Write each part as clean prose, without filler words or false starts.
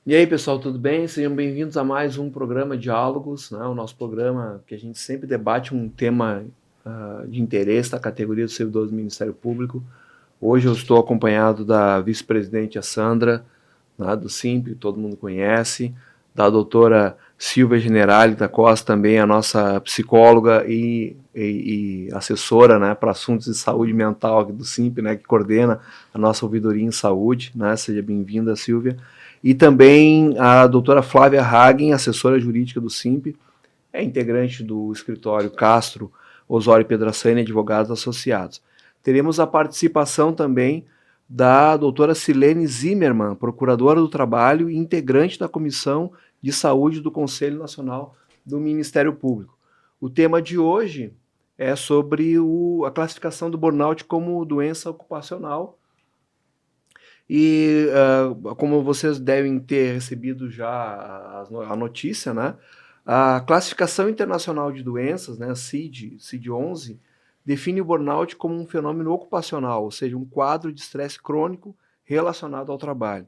E aí, pessoal, tudo bem? Sejam bem-vindos a mais um programa Diálogos, né? O nosso programa que a gente sempre debate um tema de interesse da categoria dos servidores do Ministério Público. Hoje eu estou acompanhado da vice-presidente a Sandra, né, do SIMP, todo mundo conhece, da doutora Silvia Generali da Costa, também a nossa psicóloga e assessora, né, para assuntos de saúde mental aqui do SIMP, né, que coordena a nossa ouvidoria em saúde, né? Seja bem-vinda, Silvia. E também a doutora Flávia Hagen, assessora jurídica do SIMP, é integrante do escritório Castro, Osório Pedrassani, advogados associados. Teremos a participação também da doutora Silene Zimmermann, procuradora do Trabalho e integrante da Comissão de Saúde do Conselho Nacional do Ministério Público. O tema de hoje é sobre a classificação do burnout como doença ocupacional e como vocês devem ter recebido já a notícia, né? A Classificação Internacional de Doenças, né, CID-11, define o burnout como um fenômeno ocupacional, ou seja, um quadro de estresse crônico relacionado ao trabalho.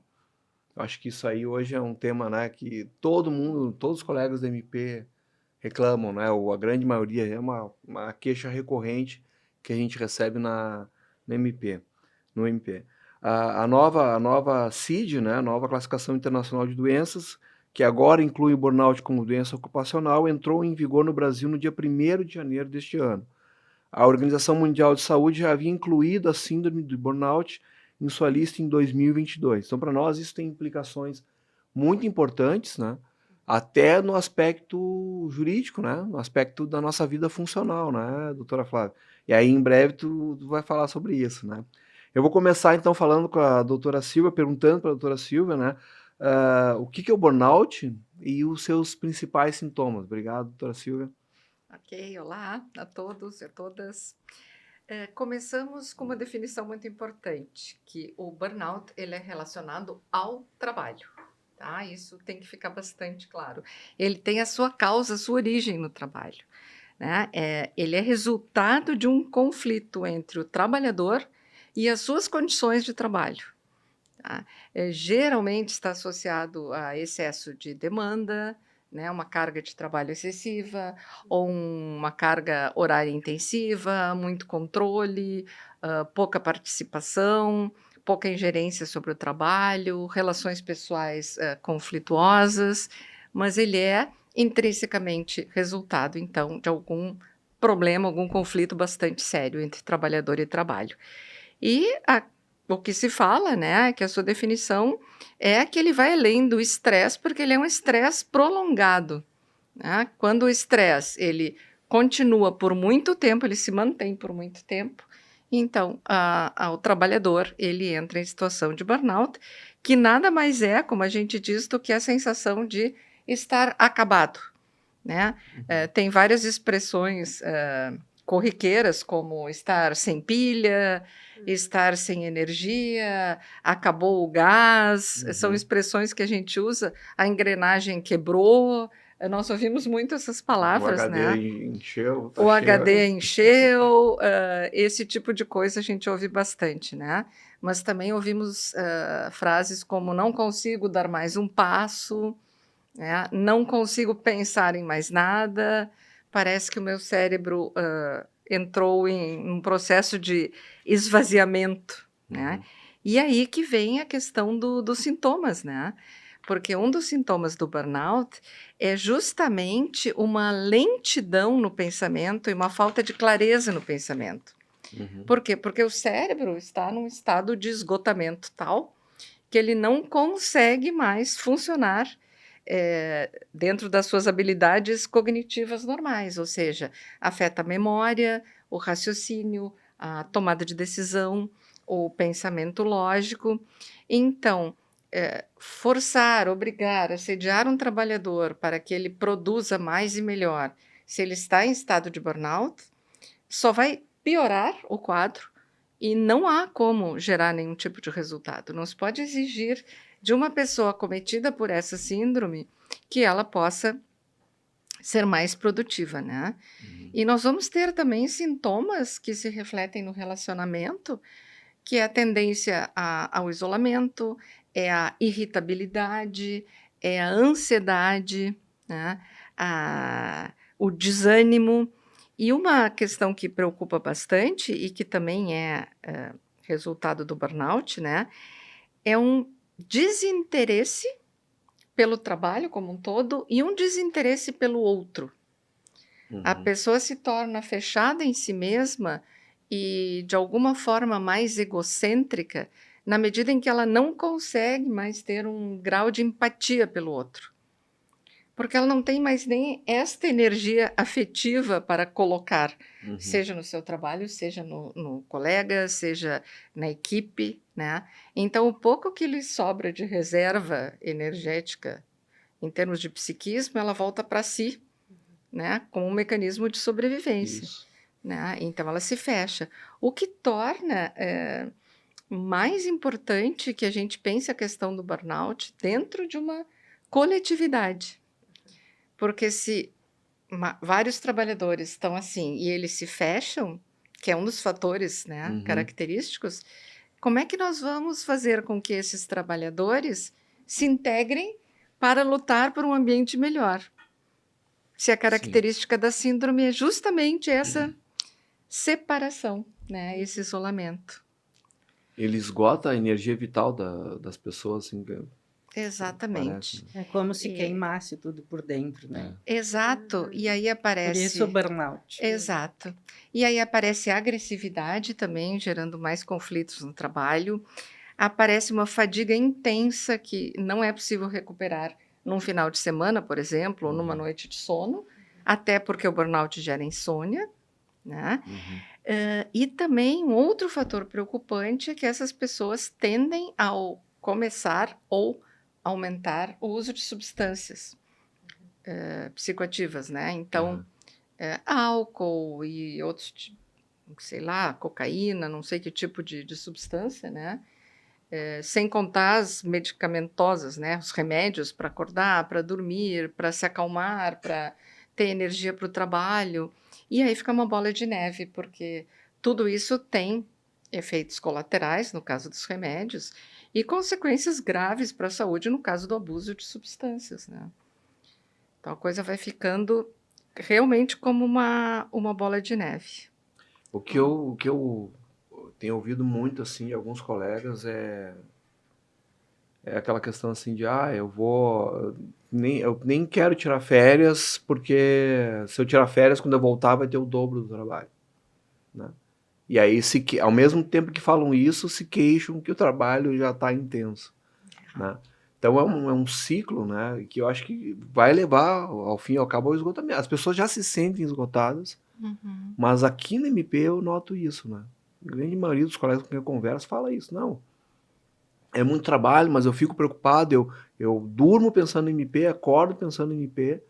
Eu acho que isso aí hoje é um tema, né, que todo mundo, todos os colegas da MP reclamam, né, ou a grande maioria, é uma queixa recorrente que a gente recebe na MP, no MP. A nova CID, né, a nova Classificação Internacional de Doenças, que agora inclui o burnout como doença ocupacional, entrou em vigor no Brasil no dia 1º de janeiro deste ano. A Organização Mundial de Saúde já havia incluído a síndrome do burnout em sua lista em 2022. Então, para nós, isso tem implicações muito importantes, né? Até no aspecto jurídico, né? No aspecto da nossa vida funcional, né, doutora Flávia? E aí, em breve, tu vai falar sobre isso, né? Eu vou começar, então, falando com a doutora Silvia, perguntando para a doutora Silvia, né? O que é o burnout e os seus principais sintomas. Obrigado, doutora Silvia. Ok, olá a todos e a todas. Começamos com uma definição muito importante, que o burnout ele é relacionado ao trabalho, tá? Isso tem que ficar bastante claro. Ele tem a sua causa, a sua origem no trabalho, né? Ele é resultado de um conflito entre o trabalhador e as suas condições de trabalho. Tá? Geralmente está associado a excesso de demanda, né, uma carga de trabalho excessiva, ou uma carga horária intensiva, muito controle, pouca participação, pouca ingerência sobre o trabalho, relações pessoais conflituosas, mas ele é intrinsecamente resultado, então, de algum problema, algum conflito bastante sério entre trabalhador e trabalho. E o que se fala, né, é que a sua definição é que ele vai além do estresse, porque ele é um estresse prolongado, né? Quando o estresse ele continua por muito tempo, ele se mantém por muito tempo, então o trabalhador ele entra em situação de burnout, que nada mais é, como a gente diz, do que a sensação de estar acabado, né? Tem várias expressões corriqueiras, como estar sem pilha, estar sem energia, acabou o gás, são expressões que a gente usa, a engrenagem quebrou, nós ouvimos muito essas O palavras, HD né? encheu, tá O cheio. HD encheu, esse tipo de coisa a gente ouve bastante, né? Mas também ouvimos frases como não consigo dar mais um passo, né? Não consigo pensar em mais nada, parece que o meu cérebro entrou em um processo de esvaziamento, né? E aí que vem a questão dos sintomas, né? Porque um dos sintomas do burnout é justamente uma lentidão no pensamento e uma falta de clareza no pensamento. Por quê? Porque o cérebro está num estado de esgotamento tal que ele não consegue mais funcionar dentro das suas habilidades cognitivas normais, ou seja, afeta a memória, o raciocínio, a tomada de decisão, o pensamento lógico. Então, forçar, obrigar, assediar um trabalhador para que ele produza mais e melhor, se ele está em estado de burnout, só vai piorar o quadro e não há como gerar nenhum tipo de resultado. Não se pode exigir de uma pessoa acometida por essa síndrome que ela possa ser mais produtiva, né? E nós vamos ter também sintomas que se refletem no relacionamento, que é a tendência ao isolamento, é a irritabilidade, é a ansiedade, né? O desânimo. E uma questão que preocupa bastante e que também é resultado do burnout, né? É um desinteresse pelo trabalho como um todo e um desinteresse pelo outro. A pessoa se torna fechada em si mesma e, de alguma forma, mais egocêntrica, na medida em que ela não consegue mais ter um grau de empatia pelo outro. Porque ela não tem mais nem esta energia afetiva para colocar, seja no seu trabalho, seja no colega, seja na equipe, né? Então, o pouco que lhe sobra de reserva energética, em termos de psiquismo, ela volta para si, né? Como um mecanismo de sobrevivência. Isso. Né? Então, ela se fecha. O que torna mais importante que a gente pense a questão do burnout dentro de uma coletividade. Porque se vários trabalhadores estão assim e eles se fecham, que é um dos fatores, né, característicos, como é que nós vamos fazer com que esses trabalhadores se integrem para lutar por um ambiente melhor? Se a característica da síndrome é justamente essa separação, né, esse isolamento. Ele esgota a energia vital das pessoas, assim, Exatamente. parece, né? É como se queimasse tudo por dentro, né? Exato. E aí Por aparece... isso o burnout. Exato. E aí aparece a agressividade também, gerando mais conflitos no trabalho. Aparece uma fadiga intensa que não é possível recuperar num final de semana, por exemplo, ou numa noite de sono, até porque o burnout gera insônia, né? E também um outro fator preocupante é que essas pessoas tendem ao começar ou aumentar o uso de substâncias psicoativas, né? Então, álcool e outros, sei lá, cocaína, não sei que tipo de substância, né? Sem contar as medicamentosas, né? Os remédios para acordar, para dormir, para se acalmar, para ter energia para o trabalho. E aí fica uma bola de neve, porque tudo isso tem efeitos colaterais, no caso dos remédios, e consequências graves para a saúde, no caso do abuso de substâncias, né? Então a coisa vai ficando realmente como uma bola de neve. O que eu tenho ouvido muito, assim, de alguns colegas é aquela questão, assim, de, eu nem quero tirar férias, porque se eu tirar férias, quando eu voltar, vai ter o dobro do trabalho, né? E aí, ao mesmo tempo que falam isso, se queixam que o trabalho já está intenso, né? Então, é um ciclo, né, que eu acho que vai levar, ao fim e ao cabo, ao esgotamento. As pessoas já se sentem esgotadas, mas aqui no MP eu noto isso, né? A grande maioria dos colegas com quem eu converso fala isso. Não, é muito trabalho, mas eu fico preocupado, eu durmo pensando em MP, acordo pensando em MP.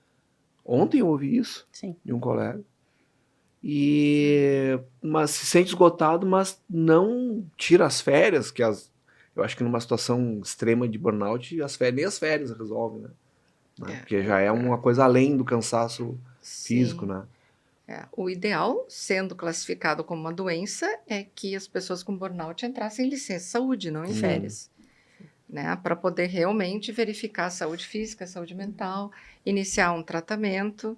Ontem eu ouvi isso de um colega. Mas se sente esgotado, mas não tira as férias, eu acho que numa situação extrema de burnout, nem as férias resolvem, né? Porque já é uma coisa além do cansaço físico, né? O ideal, sendo classificado como uma doença, é que as pessoas com burnout entrassem em licença saúde, não em férias. Né? Para poder realmente verificar a saúde física, a saúde mental, iniciar um tratamento,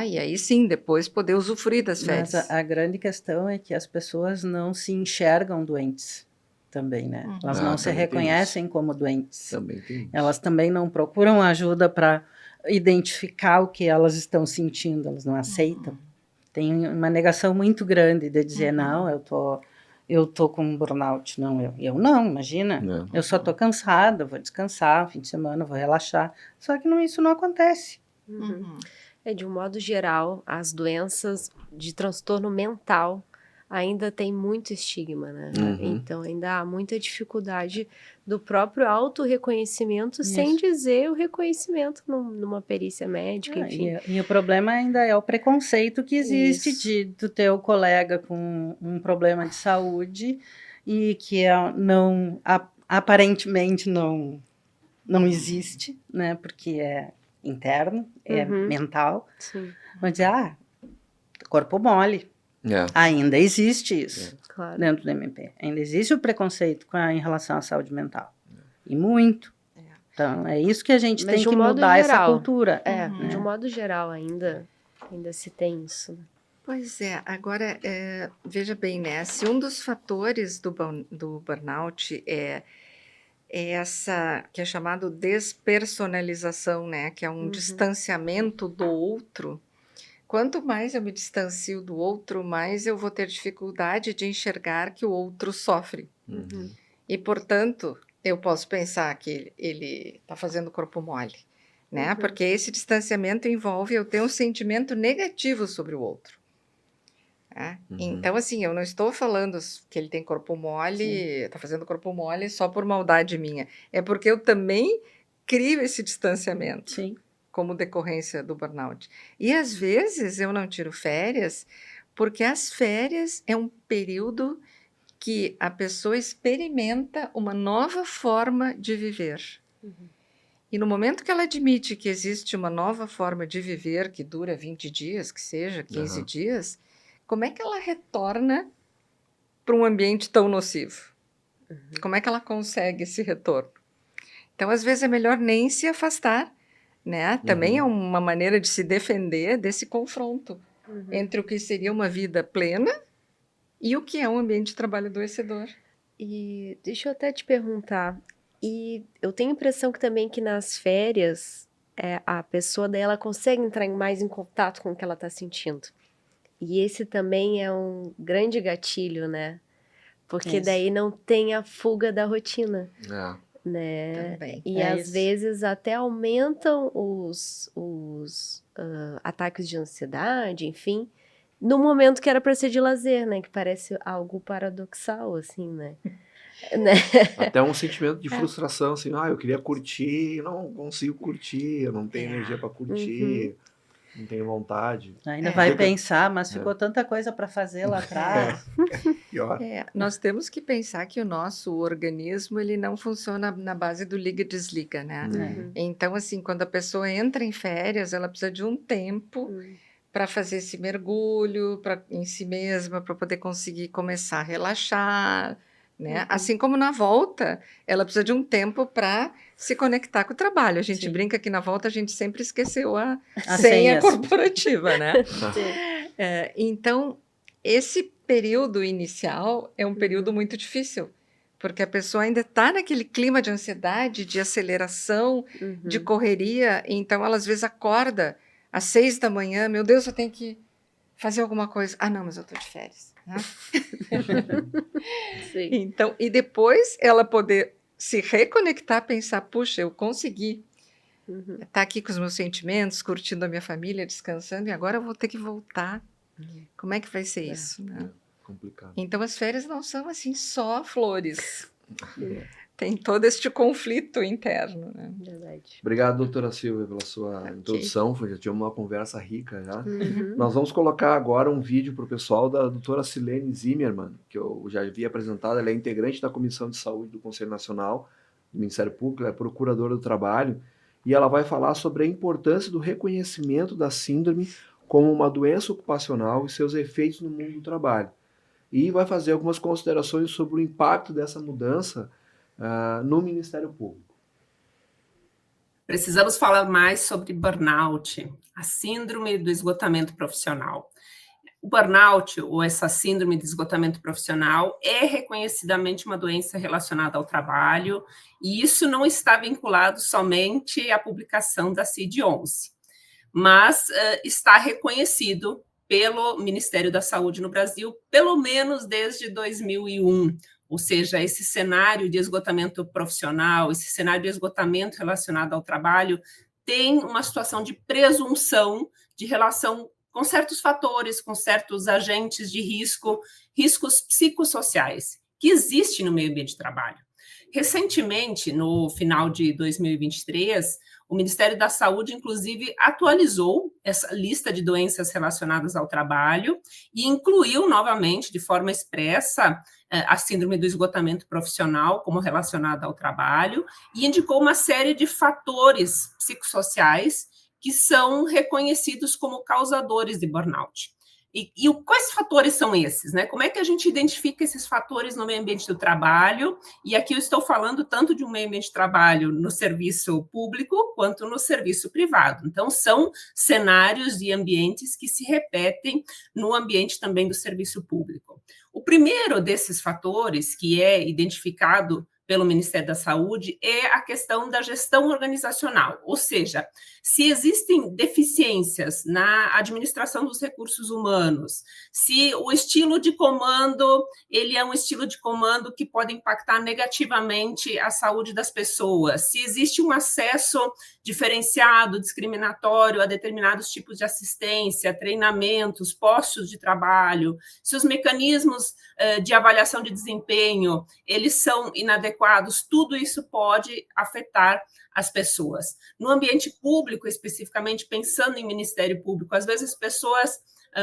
e aí sim, depois poder usufruir das férias. Mas a grande questão é que as pessoas não se enxergam doentes também, né? Elas não se reconhecem como doentes. Também tem isso. Elas também não procuram ajuda para identificar o que elas estão sentindo, elas não aceitam. Tem uma negação muito grande de dizer, não, eu tô com burnout. Não, eu não, imagina. Eu só tô cansada, vou descansar, fim de semana, vou relaxar. Só que isso não acontece. De um modo geral, as doenças de transtorno mental ainda tem muito estigma, né? Então, ainda há muita dificuldade do próprio autorreconhecimento, sem dizer o reconhecimento numa perícia médica, enfim. E o problema ainda é o preconceito que existe do teu colega com um problema de saúde e que aparentemente não existe, né? Porque é interno, é mental. Sim. Mas dizer, corpo mole. Ainda existe isso dentro do MP. Ainda existe o preconceito em relação à saúde mental. e muito. É. Então, é isso que a gente Mas tem de um que modo mudar essa geral, cultura. de um modo geral ainda se tem isso. Né? Pois é, agora, veja bem, né? Se um dos fatores do burnout é essa que é chamado despersonalização, né? Que é um distanciamento do outro. Quanto mais eu me distancio do outro, mais eu vou ter dificuldade de enxergar que o outro sofre. E, portanto, eu posso pensar que ele está fazendo corpo mole, né? Porque esse distanciamento envolve eu ter um sentimento negativo sobre o outro. Né? Então, assim, eu não estou falando que ele tem corpo mole, está fazendo corpo mole só por maldade minha. É porque eu também crio esse distanciamento. Sim. Como decorrência do burnout. E, às vezes, eu não tiro férias, porque as férias é um período que a pessoa experimenta uma nova forma de viver. E no momento que ela admite que existe uma nova forma de viver, que dura 20 dias, que seja 15 dias, como é que ela retorna para um ambiente tão nocivo? Como é que ela consegue esse retorno? Então, às vezes, é melhor nem se afastar, né? Também é uma maneira de se defender desse confronto entre o que seria uma vida plena e o que é um ambiente de trabalho adoecedor. E deixa eu até te perguntar, e eu tenho a impressão que também que nas férias a pessoa dela consegue entrar mais em contato com o que ela está sentindo. E esse também é um grande gatilho, né? Porque daí não tem a fuga da rotina. Né? Também. E às vezes até aumentam os ataques de ansiedade, enfim, no momento que era para ser de lazer, né? Que parece algo paradoxal, assim, né? Até um sentimento de frustração, assim, eu queria curtir, não consigo curtir, eu não tenho energia para curtir, não tenho vontade. Ainda vai pensar, mas ficou tanta coisa para fazer lá atrás. Pior. Nós temos que pensar que o nosso organismo ele não funciona na base do liga e desliga, né? Então, assim, quando a pessoa entra em férias, ela precisa de um tempo para fazer esse mergulho em si mesma, para poder conseguir começar a relaxar, né? Assim como na volta, ela precisa de um tempo para se conectar com o trabalho. A gente brinca que na volta a gente sempre esqueceu a senha corporativa, né? Então, esse período inicial é um período muito difícil, porque a pessoa ainda está naquele clima de ansiedade, de aceleração, de correria, então ela às vezes acorda às 6 da manhã, meu Deus, eu tenho que fazer alguma coisa. Não, mas eu estou de férias. Né? Então, e depois ela poder se reconectar, pensar, puxa, eu consegui estar aqui com os meus sentimentos, curtindo a minha família, descansando, e agora eu vou ter que voltar. Como é que vai ser isso? Né? Complicado. Então, as férias não são assim só flores. Tem todo este conflito interno. Né? Verdade. Obrigado, doutora Silvia, pela sua introdução. Já tivemos uma conversa rica já. Nós vamos colocar agora um vídeo para o pessoal da doutora Silene Zimmermann, que eu já havia apresentado. Ela é integrante da Comissão de Saúde do Conselho Nacional do Ministério Público, ela é procuradora do trabalho, e ela vai falar sobre a importância do reconhecimento da síndrome como uma doença ocupacional e seus efeitos no mundo do trabalho. E vai fazer algumas considerações sobre o impacto dessa mudança no Ministério Público. Precisamos falar mais sobre burnout, a síndrome do esgotamento profissional. O burnout, ou essa síndrome de esgotamento profissional, é reconhecidamente uma doença relacionada ao trabalho, e isso não está vinculado somente à publicação da CID-11, mas está reconhecido pelo Ministério da Saúde no Brasil, pelo menos desde 2001, ou seja, esse cenário de esgotamento profissional, esse cenário de esgotamento relacionado ao trabalho, tem uma situação de presunção de relação com certos fatores, com certos agentes de risco, riscos psicossociais, que existem no meio ambiente de trabalho. Recentemente, no final de 2023, o Ministério da Saúde, inclusive, atualizou essa lista de doenças relacionadas ao trabalho e incluiu novamente, de forma expressa, a síndrome do esgotamento profissional como relacionada ao trabalho e indicou uma série de fatores psicossociais que são reconhecidos como causadores de burnout. Quais fatores são esses, né? Como é que a gente identifica esses fatores no meio ambiente do trabalho? E aqui eu estou falando tanto de um meio ambiente de trabalho no serviço público quanto no serviço privado. Então, são cenários e ambientes que se repetem no ambiente também do serviço público. O primeiro desses fatores, que é identificado pelo Ministério da Saúde, é a questão da gestão organizacional, ou seja, se existem deficiências na administração dos recursos humanos, se o estilo de comando, ele é um estilo de comando que pode impactar negativamente a saúde das pessoas, se existe um acesso diferenciado, discriminatório a determinados tipos de assistência, treinamentos, postos de trabalho, se os mecanismos de avaliação de desempenho, eles são inadequados, tudo isso pode afetar as pessoas. No ambiente público, especificamente, pensando em Ministério Público, às vezes pessoas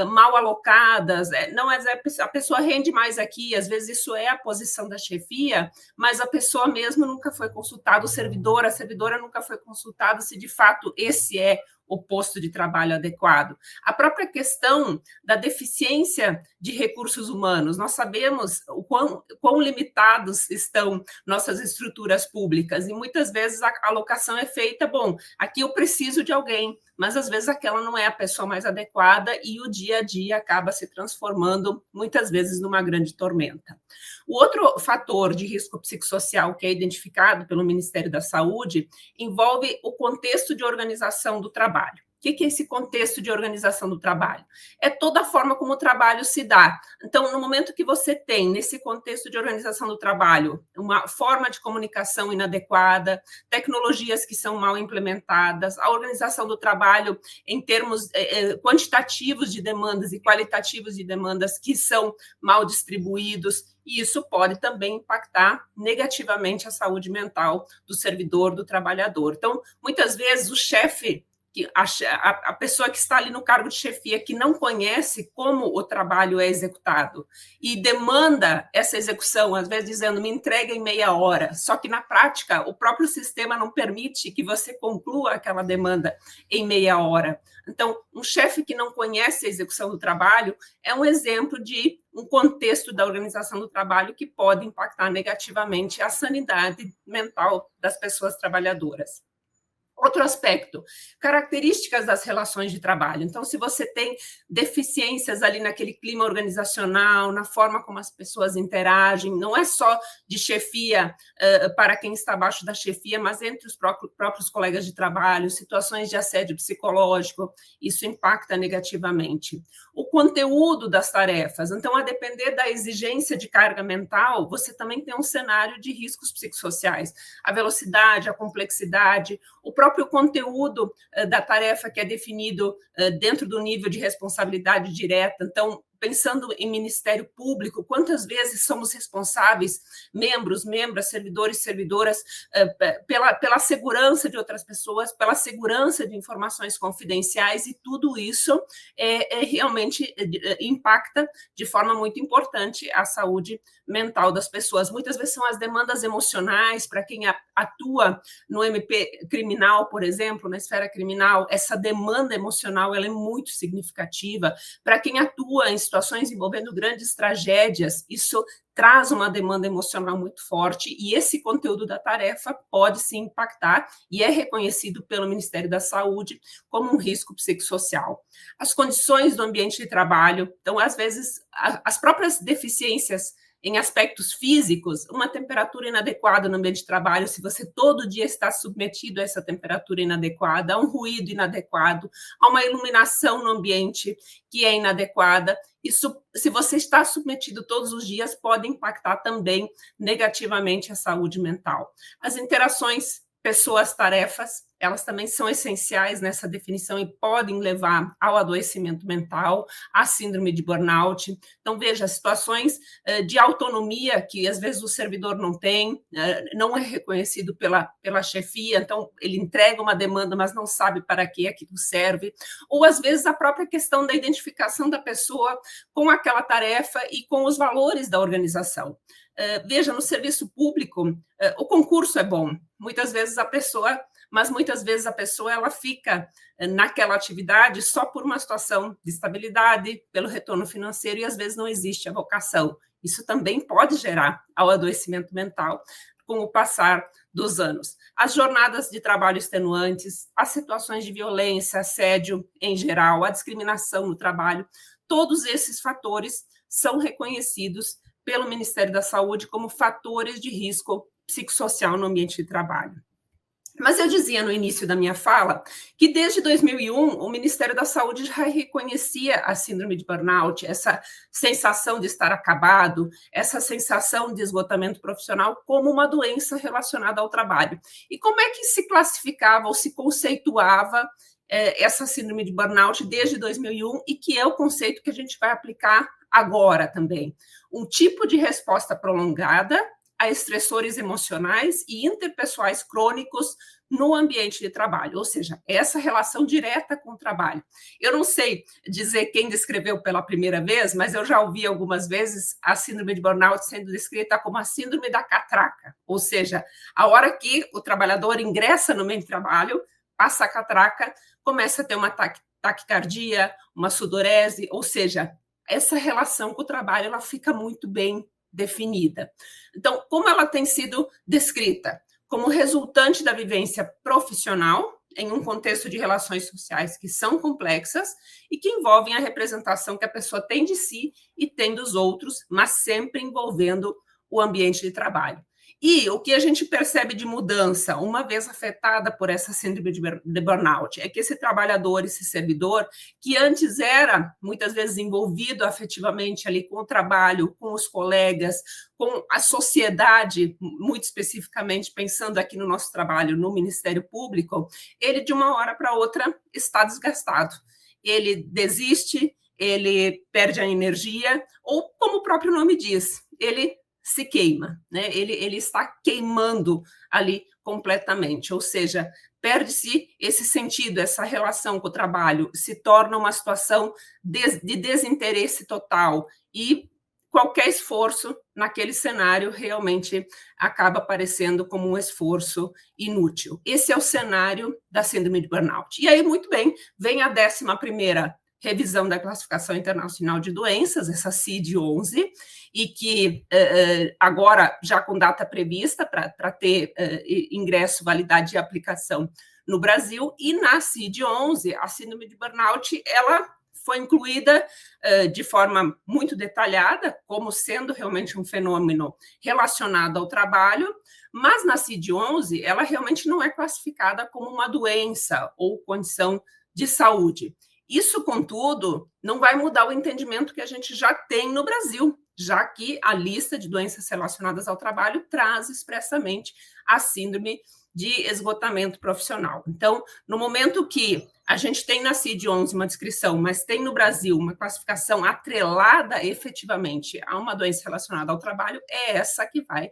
mal alocadas, não é a pessoa rende mais aqui, às vezes isso é a posição da chefia, mas a pessoa mesmo nunca foi consultada, a servidora nunca foi consultada se de fato esse é o posto de trabalho adequado. A própria questão da deficiência de recursos humanos, nós sabemos o quão limitados estão nossas estruturas públicas, e muitas vezes a alocação é feita, bom, aqui eu preciso de alguém, mas às vezes aquela não é a pessoa mais adequada e o dia a dia acaba se transformando, muitas vezes, numa grande tormenta. O outro fator de risco psicossocial que é identificado pelo Ministério da Saúde envolve o contexto de organização do trabalho. O que é esse contexto de organização do trabalho? É toda a forma como o trabalho se dá. Então, no momento que você tem, nesse contexto de organização do trabalho, uma forma de comunicação inadequada, tecnologias que são mal implementadas, a organização do trabalho em termos quantitativos de demandas e qualitativos de demandas que são mal distribuídos, e isso pode também impactar negativamente a saúde mental do servidor, do trabalhador. Então, muitas vezes, o chefe, a pessoa que está ali no cargo de chefia, que não conhece como o trabalho é executado e demanda essa execução, às vezes dizendo, me entrega em meia hora, só que na prática o próprio sistema não permite que você conclua aquela demanda em meia hora. Então, um chefe que não conhece a execução do trabalho é um exemplo de um contexto da organização do trabalho que pode impactar negativamente a sanidade mental das pessoas trabalhadoras. Outro aspecto, características das relações de trabalho. Então, se você tem deficiências ali naquele clima organizacional, na forma como as pessoas interagem, não é só de chefia para quem está abaixo da chefia, mas entre os próprios colegas de trabalho, situações de assédio psicológico, isso impacta negativamente. O conteúdo das tarefas. Então, a depender da exigência de carga mental, você também tem um cenário de riscos psicossociais. A velocidade, a complexidade, o próprio conteúdo da tarefa que é definido dentro do nível de responsabilidade direta. Então, pensando em Ministério Público, quantas vezes somos responsáveis, membros, servidores, servidoras, pela segurança de outras pessoas, pela segurança de informações confidenciais, e tudo isso realmente impacta de forma muito importante a saúde mental das pessoas. Muitas vezes são as demandas emocionais, para quem atua no MP criminal, por exemplo, na esfera criminal, essa demanda emocional ela é muito significativa. Para quem atua em situações envolvendo grandes tragédias, isso traz uma demanda emocional muito forte, e esse conteúdo da tarefa pode se impactar e é reconhecido pelo Ministério da Saúde como um risco psicossocial. As condições do ambiente de trabalho, então, às vezes, as próprias deficiências em aspectos físicos, uma temperatura inadequada no ambiente de trabalho, se você todo dia está submetido a essa temperatura inadequada, a um ruído inadequado, a uma iluminação no ambiente que é inadequada, isso, se você está submetido todos os dias, pode impactar também negativamente a saúde mental. As interações pessoas-tarefas, elas também são essenciais nessa definição e podem levar ao adoecimento mental, à síndrome de burnout. Então, veja, situações de autonomia que, às vezes, o servidor não tem, não é reconhecido pela chefia, então, ele entrega uma demanda, mas não sabe para que aquilo serve. Ou, às vezes, a própria questão da identificação da pessoa com aquela tarefa e com os valores da organização. Veja, no serviço público, o concurso é bom. Muitas vezes a pessoa mas muitas vezes a pessoa ela fica naquela atividade só por uma situação de estabilidade, pelo retorno financeiro, e às vezes não existe a vocação. Isso também pode gerar ao adoecimento mental com o passar dos anos. As jornadas de trabalho extenuantes, as situações de violência, assédio em geral, a discriminação no trabalho, todos esses fatores são reconhecidos pelo Ministério da Saúde como fatores de risco psicossocial no ambiente de trabalho. Mas eu dizia no início da minha fala que desde 2001 o Ministério da Saúde já reconhecia a síndrome de burnout, essa sensação de estar acabado, essa sensação de esgotamento profissional como uma doença relacionada ao trabalho. E como é que se classificava ou se conceituava essa síndrome de burnout desde 2001 e que é o conceito que a gente vai aplicar agora também? Um tipo de resposta prolongada a estressores emocionais e interpessoais crônicos no ambiente de trabalho, ou seja, essa relação direta com o trabalho. Eu não sei dizer quem descreveu pela primeira vez, mas eu já ouvi algumas vezes a síndrome de burnout sendo descrita como a síndrome da catraca, ou seja, a hora que o trabalhador ingressa no meio de trabalho, passa a catraca, começa a ter uma taquicardia, uma sudorese, ou seja, essa relação com o trabalho ela fica muito bem definida. Então, como ela tem sido descrita? Como resultante da vivência profissional em um contexto de relações sociais que são complexas e que envolvem a representação que a pessoa tem de si e tem dos outros, mas sempre envolvendo o ambiente de trabalho. E o que a gente percebe de mudança, uma vez afetada por essa síndrome de burnout, é que esse trabalhador, esse servidor, que antes era muitas vezes envolvido afetivamente ali com o trabalho, com os colegas, com a sociedade, muito especificamente pensando aqui no nosso trabalho no Ministério Público, ele de uma hora para outra está desgastado. Ele desiste, ele perde a energia, ou como o próprio nome diz, ele se queima, né? Ele está queimando ali completamente, ou seja, perde-se esse sentido, essa relação com o trabalho, se torna uma situação de desinteresse total e qualquer esforço naquele cenário realmente acaba aparecendo como um esforço inútil. Esse é o cenário da síndrome de burnout. E aí, muito bem, vem a 11ª revisão da Classificação Internacional de Doenças, essa CID-11, e que agora já com data prevista para ter ingresso, validade e aplicação no Brasil, e na CID-11, a síndrome de burnout, ela foi incluída de forma muito detalhada, como sendo realmente um fenômeno relacionado ao trabalho, mas na CID-11, ela realmente não é classificada como uma doença ou condição de saúde. Isso, contudo, não vai mudar o entendimento que a gente já tem no Brasil, já que a lista de doenças relacionadas ao trabalho traz expressamente a síndrome de esgotamento profissional. Então, no momento que a gente tem na CID-11 uma descrição, mas tem no Brasil uma classificação atrelada efetivamente a uma doença relacionada ao trabalho, é essa que vai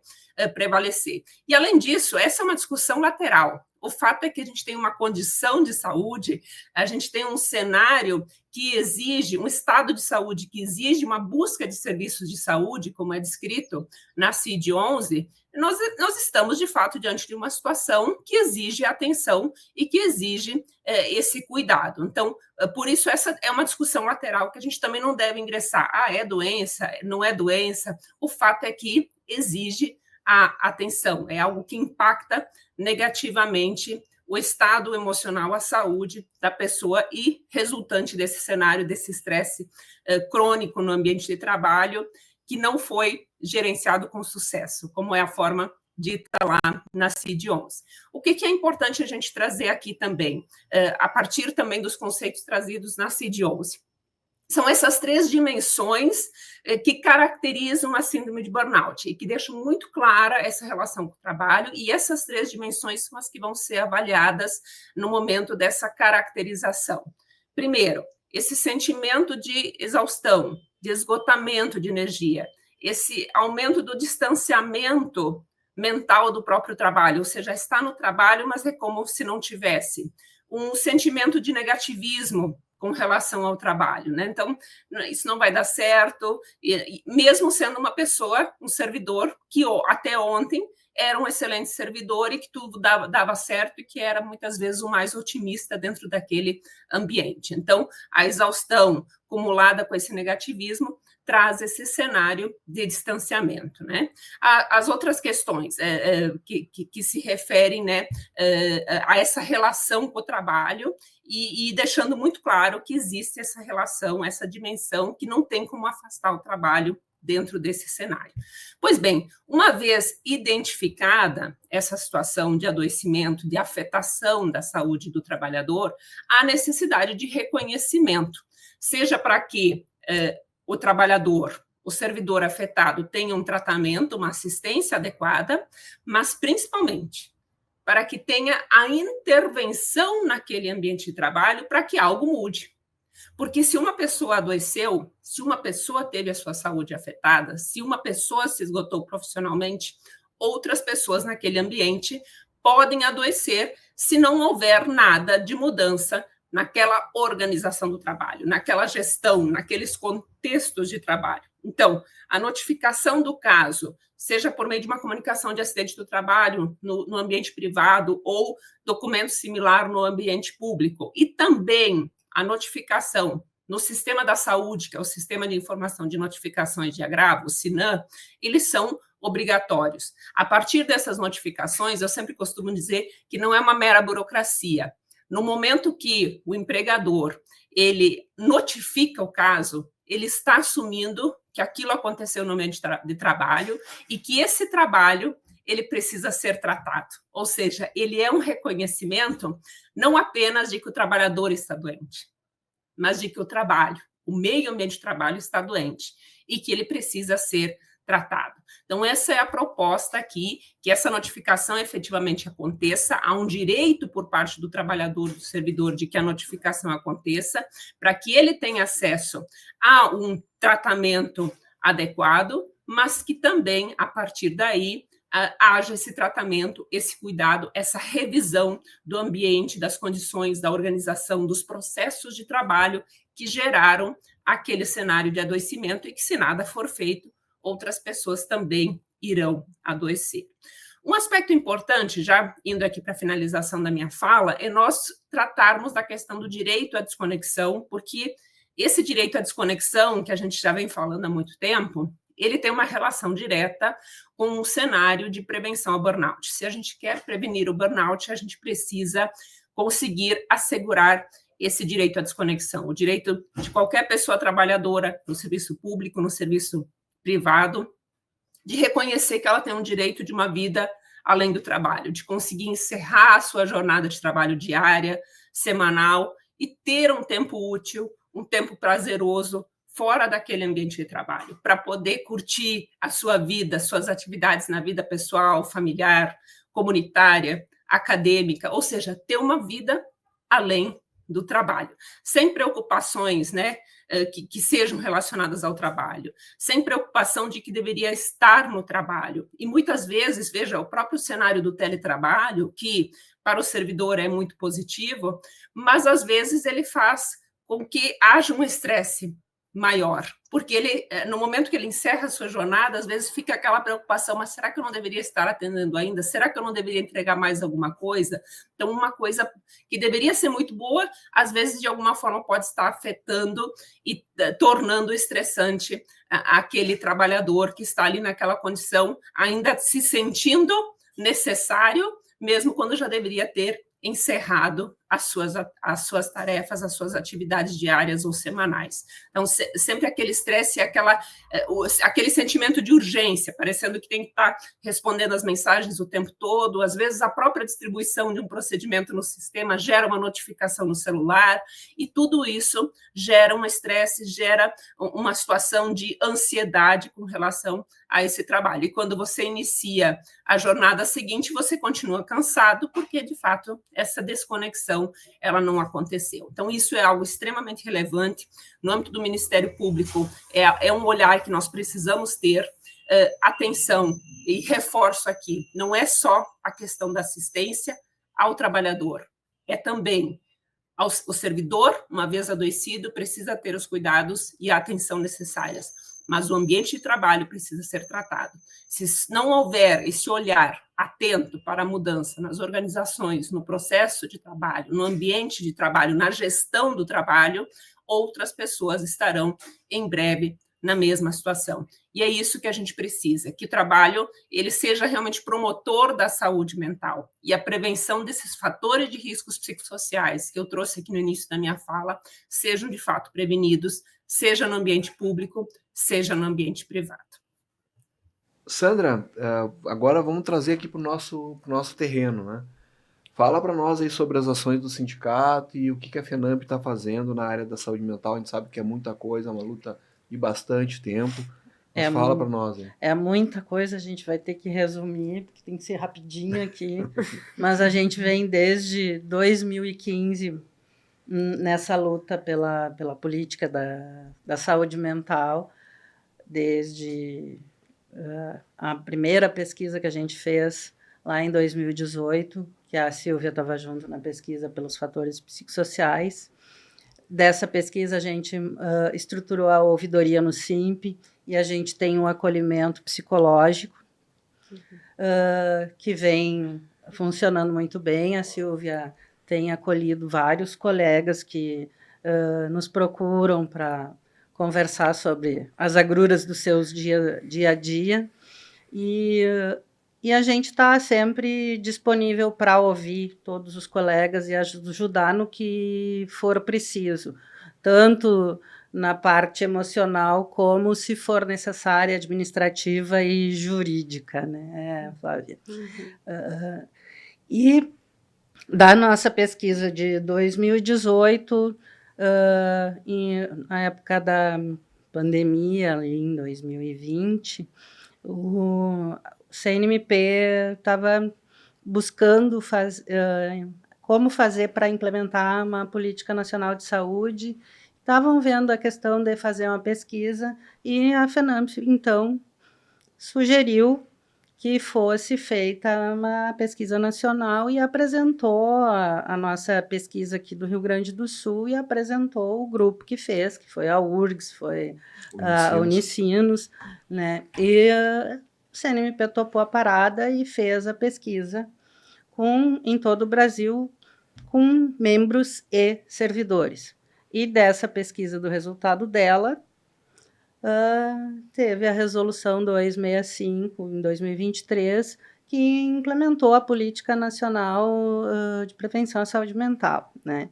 prevalecer. E, além disso, essa é uma discussão lateral. O fato é que a gente tem uma condição de saúde, a gente tem um cenário que exige, um estado de saúde que exige uma busca de serviços de saúde, como é descrito na CID-11, nós estamos, de fato, diante de uma situação que exige atenção e que exige esse cuidado. Então, por isso, essa é uma discussão lateral que a gente também não deve ingressar. É doença? Não é doença? O fato é que exige a atenção, é algo que impacta negativamente o estado emocional, a saúde da pessoa e resultante desse cenário, desse estresse crônico no ambiente de trabalho, que não foi gerenciado com sucesso, como é a forma dita lá na CID-11. O que é importante a gente trazer aqui também, a partir também dos conceitos trazidos na CID-11? São essas 3 dimensões que caracterizam a síndrome de burnout e que deixam muito clara essa relação com o trabalho, e essas 3 dimensões são as que vão ser avaliadas no momento dessa caracterização. Primeiro, esse sentimento de exaustão, de esgotamento de energia, esse aumento do distanciamento mental do próprio trabalho, ou seja, está no trabalho, mas é como se não tivesse. Um sentimento de negativismo com relação ao trabalho, né? Então, isso não vai dar certo, e mesmo sendo uma pessoa, um servidor, que até ontem era um excelente servidor e que tudo dava certo e que era, muitas vezes, o mais otimista dentro daquele ambiente. Então, a exaustão acumulada com esse negativismo traz esse cenário de distanciamento, né? As outras questões que se referem, né, a essa relação com o trabalho e deixando muito claro que existe essa relação, essa dimensão que não tem como afastar o trabalho dentro desse cenário. Pois bem, uma vez identificada essa situação de adoecimento, de afetação da saúde do trabalhador, há necessidade de reconhecimento, seja para que o trabalhador, o servidor afetado, tenha um tratamento, uma assistência adequada, mas principalmente para que tenha a intervenção naquele ambiente de trabalho para que algo mude. Porque se uma pessoa adoeceu, se uma pessoa teve a sua saúde afetada, se uma pessoa se esgotou profissionalmente, outras pessoas naquele ambiente podem adoecer se não houver nada de mudança naquela organização do trabalho, naquela gestão, naqueles contextos de trabalho. Então, a notificação do caso, seja por meio de uma comunicação de acidente do trabalho no ambiente privado ou documento similar no ambiente público, e também a notificação no Sistema da Saúde, que é o Sistema de Informação de Notificações de Agravo, o SINAM, eles são obrigatórios. A partir dessas notificações, eu sempre costumo dizer que não é uma mera burocracia. No momento que o empregador ele notifica o caso, ele está assumindo que aquilo aconteceu no ambiente de trabalho e que esse trabalho ele precisa ser tratado. Ou seja, ele é um reconhecimento não apenas de que o trabalhador está doente, mas de que o trabalho, o meio ambiente de trabalho está doente e que ele precisa ser tratado. Então, essa é a proposta aqui, que essa notificação efetivamente aconteça, há um direito por parte do trabalhador, do servidor, de que a notificação aconteça, para que ele tenha acesso a um tratamento adequado, mas que também, a partir daí, haja esse tratamento, esse cuidado, essa revisão do ambiente, das condições, da organização, dos processos de trabalho que geraram aquele cenário de adoecimento e que, se nada for feito, outras pessoas também irão adoecer. Um aspecto importante, já indo aqui para a finalização da minha fala, é nós tratarmos da questão do direito à desconexão, porque esse direito à desconexão, que a gente já vem falando há muito tempo, ele tem uma relação direta com um cenário de prevenção ao burnout. Se a gente quer prevenir o burnout, a gente precisa conseguir assegurar esse direito à desconexão, o direito de qualquer pessoa trabalhadora no serviço público, no serviço privado, de reconhecer que ela tem um direito de uma vida além do trabalho, de conseguir encerrar a sua jornada de trabalho diária, semanal, e ter um tempo útil, um tempo prazeroso, fora daquele ambiente de trabalho, para poder curtir a sua vida, suas atividades na vida pessoal, familiar, comunitária, acadêmica, ou seja, ter uma vida além do trabalho, sem preocupações, né, que sejam relacionadas ao trabalho, sem preocupação de que deveria estar no trabalho. E muitas vezes, veja, o próprio cenário do teletrabalho, que para o servidor é muito positivo, mas às vezes ele faz com que haja um estresse maior, porque ele, no momento que ele encerra a sua jornada, às vezes fica aquela preocupação, mas será que eu não deveria estar atendendo ainda? Será que eu não deveria entregar mais alguma coisa? Então, uma coisa que deveria ser muito boa, às vezes, de alguma forma, pode estar afetando e tornando estressante aquele trabalhador que está ali naquela condição, ainda se sentindo necessário, mesmo quando já deveria ter encerrado as suas tarefas, as suas atividades diárias ou semanais. Então, sempre aquele estresse, aquele sentimento de urgência, parecendo que tem que estar respondendo as mensagens o tempo todo. Às vezes, a própria distribuição de um procedimento no sistema gera uma notificação no celular, e tudo isso gera um estresse, gera uma situação de ansiedade com relação a esse trabalho. E quando você inicia a jornada seguinte, você continua cansado, porque, de fato, essa desconexão ela não aconteceu. Então, isso é algo extremamente relevante. No âmbito do Ministério Público, é um olhar que nós precisamos ter atenção, e reforço aqui, não é só a questão da assistência ao trabalhador, é também O servidor, uma vez adoecido, precisa ter os cuidados e a atenção necessárias, mas o ambiente de trabalho precisa ser tratado. Se não houver esse olhar atento para a mudança nas organizações, no processo de trabalho, no ambiente de trabalho, na gestão do trabalho, outras pessoas estarão em breve na mesma situação. E é isso que a gente precisa, que o trabalho ele seja realmente promotor da saúde mental e a prevenção desses fatores de riscos psicossociais que eu trouxe aqui no início da minha fala sejam de fato prevenidos, seja no ambiente público, seja no ambiente privado. Sandra, agora vamos trazer aqui para o nosso terreno, né? Fala para nós aí sobre as ações do sindicato e o que a FENAMP está fazendo na área da saúde mental. A gente sabe que é muita coisa, é uma luta de bastante tempo. Mas fala para nós aí. É muita coisa, a gente vai ter que resumir, porque tem que ser rapidinho aqui. Mas a gente vem desde 2015 nessa luta pela política da saúde mental, desde a primeira pesquisa que a gente fez lá em 2018, que a Silvia estava junto na pesquisa pelos fatores psicossociais. Dessa pesquisa, a gente estruturou a ouvidoria no SIMP e a gente tem um acolhimento psicológico que vem funcionando muito bem. A Silvia tem acolhido vários colegas que nos procuram para conversar sobre as agruras dos seus dia a dia. E a gente está sempre disponível para ouvir todos os colegas e ajudar no que for preciso, tanto na parte emocional como, se for necessária, administrativa e jurídica, né, Flávia? E da nossa pesquisa de 2018, na época da pandemia, em 2020, o CNMP estava buscando como fazer para implementar uma política nacional de saúde. Estavam vendo a questão de fazer uma pesquisa e a FENAMP, então, sugeriu que fosse feita uma pesquisa nacional e apresentou a nossa pesquisa aqui do Rio Grande do Sul e apresentou o grupo que fez, que foi a URGS, foi a Unicinos, né? E o CNMP topou a parada e fez a pesquisa em todo o Brasil com membros e servidores. E dessa pesquisa, do resultado dela, teve a Resolução 265, em 2023, que implementou a Política Nacional de Prevenção à Saúde Mental, né?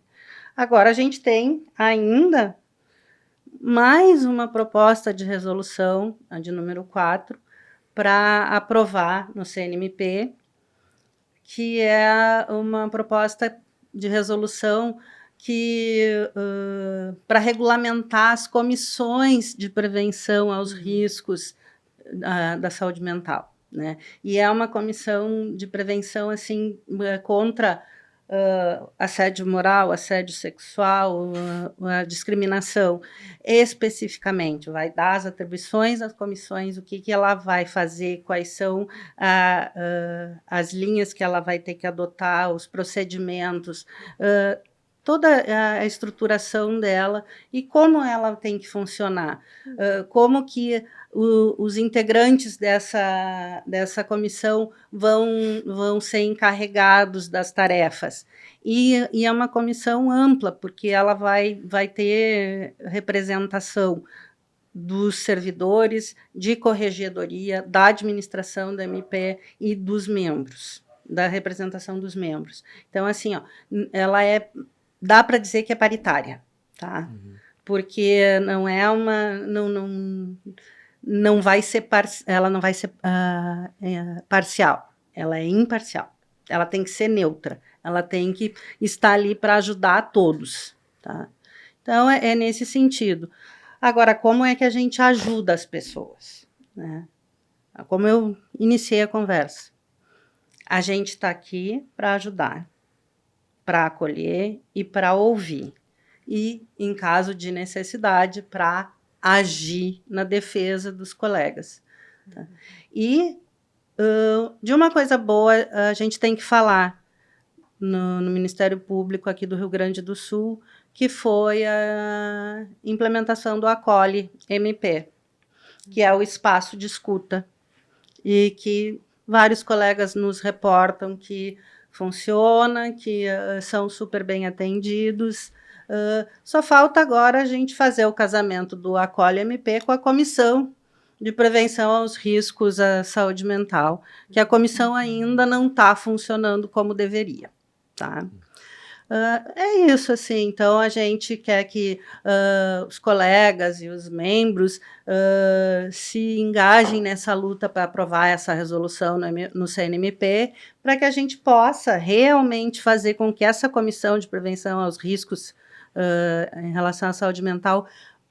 Agora, a gente tem ainda mais uma proposta de resolução, a de número 4, para aprovar no CNMP, que é uma proposta de resolução para regulamentar as comissões de prevenção aos riscos da saúde mental, né? E é uma comissão de prevenção assim, contra assédio moral, assédio sexual, a discriminação, especificamente. Vai dar as atribuições às comissões, o que ela vai fazer, quais são as linhas que ela vai ter que adotar, os procedimentos, toda a estruturação dela e como ela tem que funcionar, como que os integrantes dessa comissão vão ser encarregados das tarefas. E é uma comissão ampla, porque ela vai ter representação dos servidores, de corregedoria, da administração da MP e dos membros, da representação dos membros. Então, assim, ela dá para dizer que é paritária, tá? Porque não é uma... Não vai ser ela não vai ser parcial, ela é imparcial, ela tem que ser neutra, ela tem que estar ali para ajudar a todos, tá? Então, é nesse sentido. Agora, como é que a gente ajuda as pessoas, né? Como eu iniciei a conversa, a gente está aqui para ajudar, para acolher e para ouvir, e, em caso de necessidade, para agir na defesa dos colegas. Tá? E, de uma coisa boa, a gente tem que falar. no Ministério Público aqui do Rio Grande do Sul, que foi a implementação do Acolhe-MP, que é o espaço de escuta, e que vários colegas nos reportam que funciona, que são super bem atendidos. Só falta agora a gente fazer o casamento do Acolhe-MP com a Comissão de Prevenção aos Riscos à Saúde Mental, que a comissão ainda não está funcionando como deveria. Tá? É isso, assim. Então, a gente quer que os colegas e os membros se engajem nessa luta para aprovar essa resolução no CNMP, para que a gente possa realmente fazer com que essa comissão de prevenção aos riscos em relação à saúde mental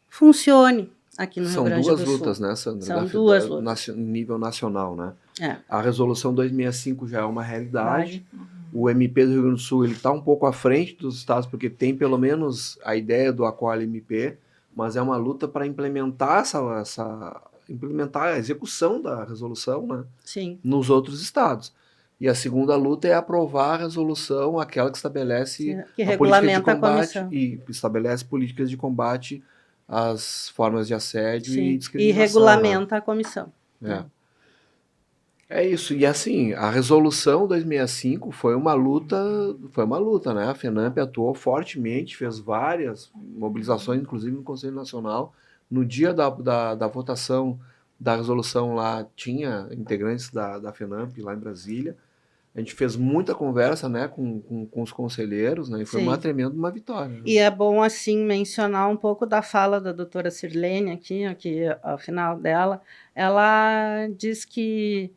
funcione aqui no Rio Grande do Sul. São duas lutas, né, Sandra? São duas lutas. Nível nacional, né? É. A resolução 265 já é uma realidade. O MP do Rio Grande do Sul está um pouco à frente dos estados, porque tem pelo menos a ideia do Acolhe-MP, mas é uma luta para implementar implementar a execução da resolução, né, Sim. nos outros estados. E a segunda luta é aprovar a resolução, aquela que estabelece que a política de regulamenta a combate comissão. e estabelece políticas de combate às formas de assédio Sim. e E discriminação. regulamenta a comissão. É isso, e assim, a resolução 265 foi uma luta, né? A FENAMP atuou fortemente, fez várias mobilizações, inclusive no Conselho Nacional. No dia da votação da resolução lá, tinha integrantes da FENAMP lá em Brasília. A gente fez muita conversa, né, com os conselheiros, né, e foi Sim. uma tremenda vitória. Né? E é bom, assim, mencionar um pouco da fala da doutora Sirlene aqui, ao final dela. Ela diz que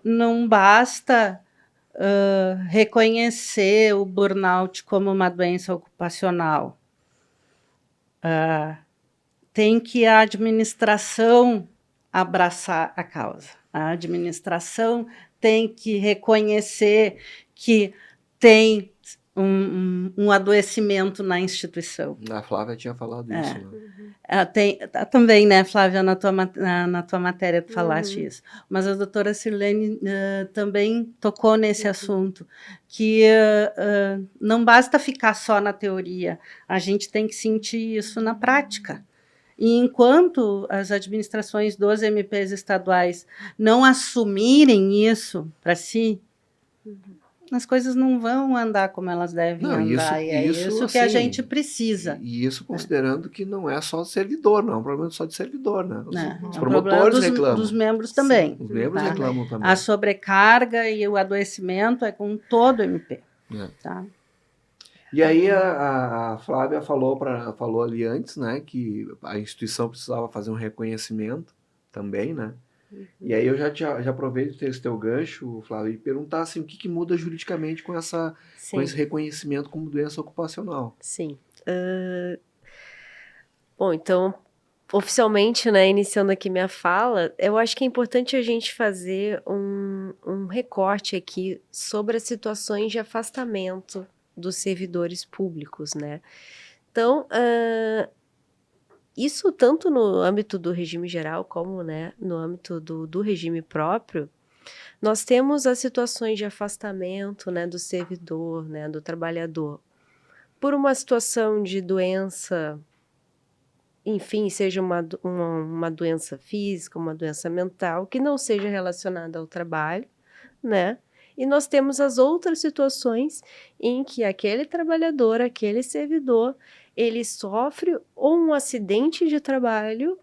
não basta reconhecer o burnout como uma doença ocupacional. Tem que a administração abraçar a causa. A administração tem que reconhecer que tem um adoecimento na instituição. A Flávia tinha falado isso. Né? Também, né, Flávia, na tua matéria tu falaste isso. Mas a doutora Sirlene também tocou nesse assunto, que não basta ficar só na teoria, a gente tem que sentir isso na prática. E enquanto as administrações dos MPs estaduais não assumirem isso para si, as coisas não vão andar como elas devem andar. E é isso que a gente precisa. E isso considerando que não é só servidor, não é um problema só de servidor, né? Os promotores reclamam. Dos membros também. Os membros reclamam também. A sobrecarga e o adoecimento é com todo o MP. Tá? E aí a Flávia falou ali antes, né, que a instituição precisava fazer um reconhecimento também, né? E aí eu já aproveito esse teu gancho, Flávia, e perguntar assim, o que muda juridicamente com esse reconhecimento como doença ocupacional? Sim. Bom, então, oficialmente, né, iniciando aqui minha fala, eu acho que é importante a gente fazer um recorte aqui sobre as situações de afastamento dos servidores públicos, né? Então, isso tanto no âmbito do regime geral como, né, no âmbito do regime próprio, nós temos as situações de afastamento, né, do servidor, né, do trabalhador, por uma situação de doença, enfim, seja uma doença física, uma doença mental, que não seja relacionada ao trabalho, né? E nós temos as outras situações em que aquele trabalhador, aquele servidor, ele sofre ou um acidente de trabalho,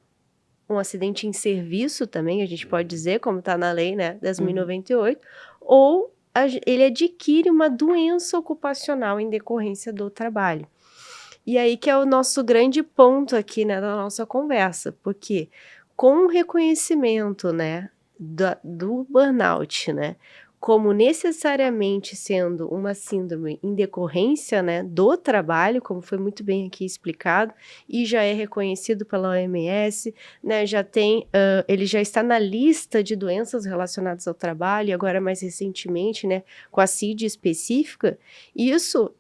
um acidente em serviço também, a gente pode dizer, como está na lei, né, 10.098, ou ele adquire uma doença ocupacional em decorrência do trabalho. E aí que é o nosso grande ponto aqui, né, da nossa conversa, porque com o reconhecimento, né, do burnout, né, como necessariamente sendo uma síndrome em decorrência, né, do trabalho, como foi muito bem aqui explicado, e já é reconhecido pela OMS, né, ele já está na lista de doenças relacionadas ao trabalho, e agora mais recentemente, né, com a CID específica, isso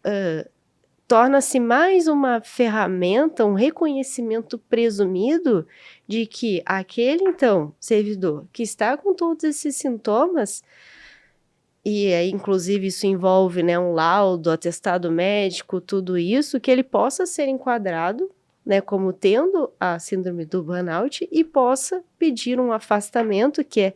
torna-se mais uma ferramenta, um reconhecimento presumido de que aquele, então, servidor que está com todos esses sintomas, e aí, inclusive, isso envolve, né, um laudo, atestado médico, tudo isso, que ele possa ser enquadrado, né, como tendo a síndrome do burnout e possa pedir um afastamento, que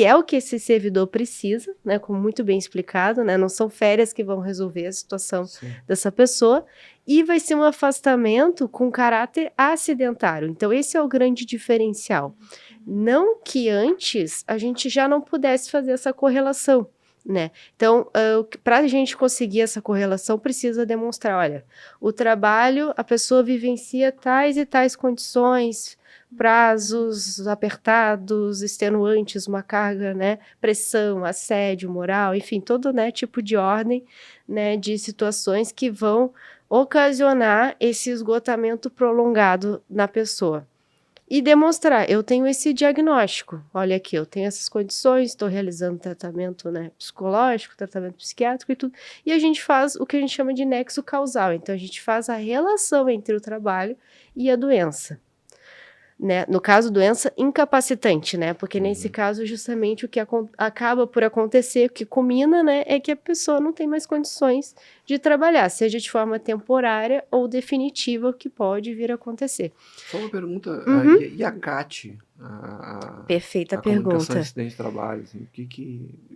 é o que esse servidor precisa, né, como muito bem explicado, né, não são férias que vão resolver a situação dessa pessoa, e vai ser um afastamento com caráter acidentário. Então, esse é o grande diferencial. Não que antes a gente já não pudesse fazer essa correlação, né? Então, para a gente conseguir essa correlação, precisa demonstrar, olha, o trabalho, a pessoa vivencia tais e tais condições, prazos apertados, extenuantes, uma carga, né, pressão, assédio moral, enfim, todo, né, tipo de ordem, né, de situações que vão ocasionar esse esgotamento prolongado na pessoa. E demonstrar, eu tenho esse diagnóstico, olha aqui, eu tenho essas condições, estou realizando tratamento, né, psicológico, tratamento psiquiátrico e tudo, e a gente faz o que a gente chama de nexo causal, então a gente faz a relação entre o trabalho e a doença. Né? No caso, doença incapacitante, né? Porque nesse caso, justamente o que acaba por acontecer, o que culmina, né, é que a pessoa não tem mais condições de trabalhar, seja de forma temporária ou definitiva, o que pode vir a acontecer. Só uma pergunta, e a CAT? Perfeita a comunicação pergunta. de acidente de trabalho, assim,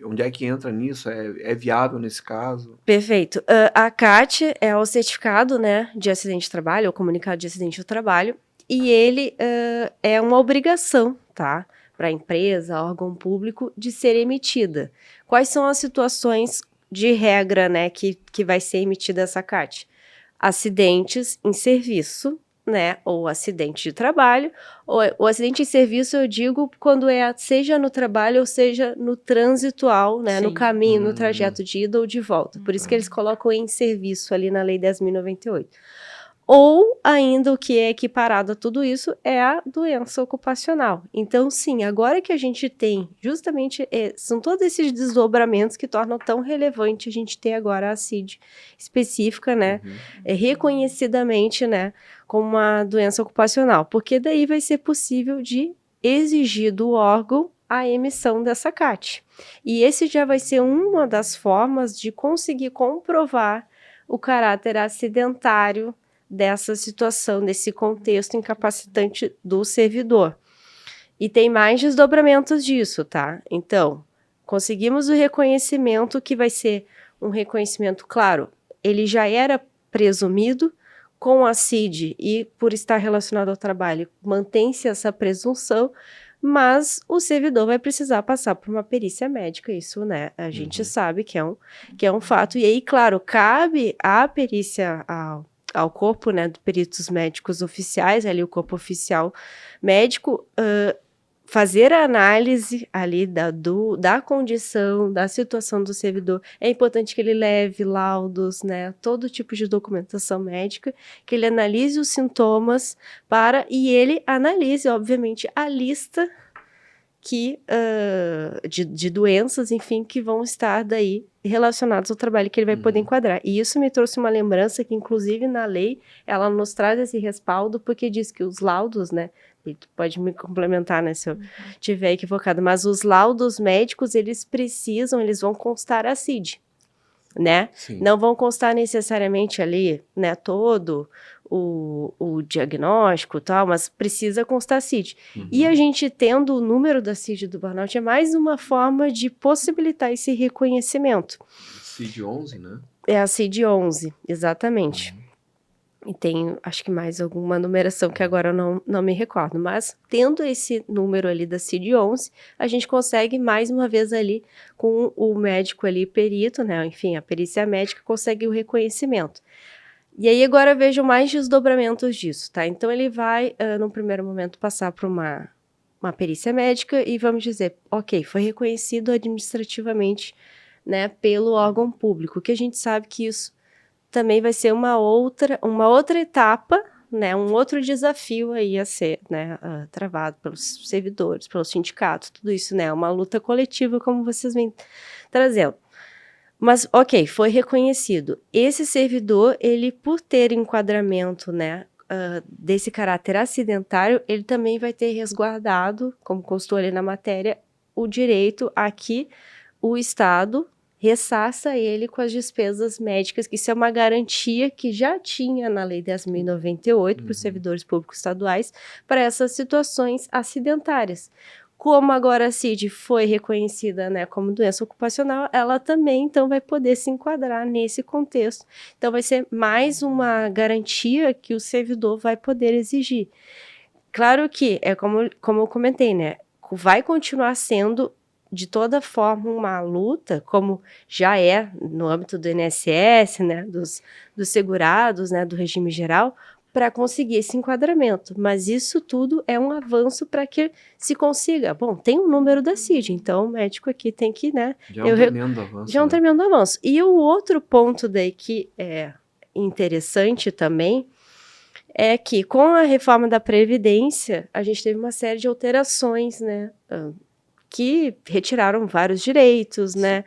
onde é que entra nisso? É viável nesse caso? Perfeito. A CAT é o certificado, né, de acidente de trabalho, ou comunicado de acidente de trabalho, e ele é uma obrigação, tá, para a empresa, órgão público, de ser emitida. Quais são as situações de regra, né, que vai ser emitida essa CAT? Acidentes em serviço, né, ou acidente de trabalho, ou o acidente em serviço eu digo quando seja no trabalho ou seja no transitual, né, no caminho, no trajeto de ida ou de volta. Por isso que eles colocam em serviço ali na Lei 10.098. Ou ainda o que é equiparado a tudo isso é a doença ocupacional. Então, sim, agora que a gente tem justamente, são todos esses desdobramentos que tornam tão relevante a gente ter agora a CID específica, né, reconhecidamente, né, como uma doença ocupacional, porque daí vai ser possível de exigir do órgão a emissão dessa CAT. E esse já vai ser uma das formas de conseguir comprovar o caráter acidentário dessa situação, desse contexto incapacitante do servidor. E tem mais desdobramentos disso, tá? Então, conseguimos o reconhecimento que vai ser um reconhecimento, claro, ele já era presumido com a CID e por estar relacionado ao trabalho, mantém-se essa presunção, mas o servidor vai precisar passar por uma perícia médica, isso, né, a gente sabe que é um fato. E aí, claro, cabe à perícia, ao corpo, né, de peritos médicos oficiais, ali o corpo oficial médico, fazer a análise ali da condição, da situação do servidor. É importante que ele leve laudos, né, todo tipo de documentação médica, que ele analise os sintomas e ele analise, obviamente, a lista de doenças, enfim, que vão estar daí relacionados ao trabalho que ele vai poder enquadrar. E isso me trouxe uma lembrança que, inclusive, na lei, ela nos traz esse respaldo, porque diz que os laudos, né, e tu pode me complementar, né, se eu estiver equivocado, mas os laudos médicos, eles vão constar a CID, né? Sim. Não vão constar necessariamente ali, né, todo o diagnóstico e tal, mas precisa constar a CID. E a gente tendo o número da CID do burnout é mais uma forma de possibilitar esse reconhecimento. CID 11, né? É a CID 11, exatamente. E tem, acho que mais alguma numeração que agora eu não me recordo, mas tendo esse número ali da CID 11, a gente consegue mais uma vez ali com o médico ali perito, né, enfim, a perícia médica consegue o reconhecimento. E aí agora eu vejo mais desdobramentos disso, tá? Então ele vai, num primeiro momento, passar por uma perícia médica e vamos dizer, ok, foi reconhecido administrativamente, né, pelo órgão público, que a gente sabe que isso também vai ser uma outra etapa, né, um outro desafio aí a ser, né, travado pelos servidores, pelos sindicatos, tudo isso, né, uma luta coletiva, como vocês vêm trazendo. Mas, ok, foi reconhecido. Esse servidor, ele, por ter enquadramento, né, desse caráter acidentário, ele também vai ter resguardado, como constou ali na matéria, o direito a que o Estado ressarça ele com as despesas médicas, que isso é uma garantia que já tinha na Lei 10.098 para os servidores públicos estaduais para essas situações acidentárias. Como agora a CID foi reconhecida, né, como doença ocupacional, ela também, então, vai poder se enquadrar nesse contexto. Então, vai ser mais uma garantia que o servidor vai poder exigir. Claro que, como eu comentei, né, vai continuar sendo, de toda forma, uma luta, como já é no âmbito do INSS, né, dos segurados, né, do regime geral, para conseguir esse enquadramento. Mas isso tudo é um avanço para que se consiga. Bom, tem um número da CID, então o médico aqui tem que, né... Já é um tremendo avanço. Já é um tremendo avanço. E o outro ponto daí que é interessante também é que, com a reforma da Previdência, a gente teve uma série de alterações, né, que retiraram vários direitos, né,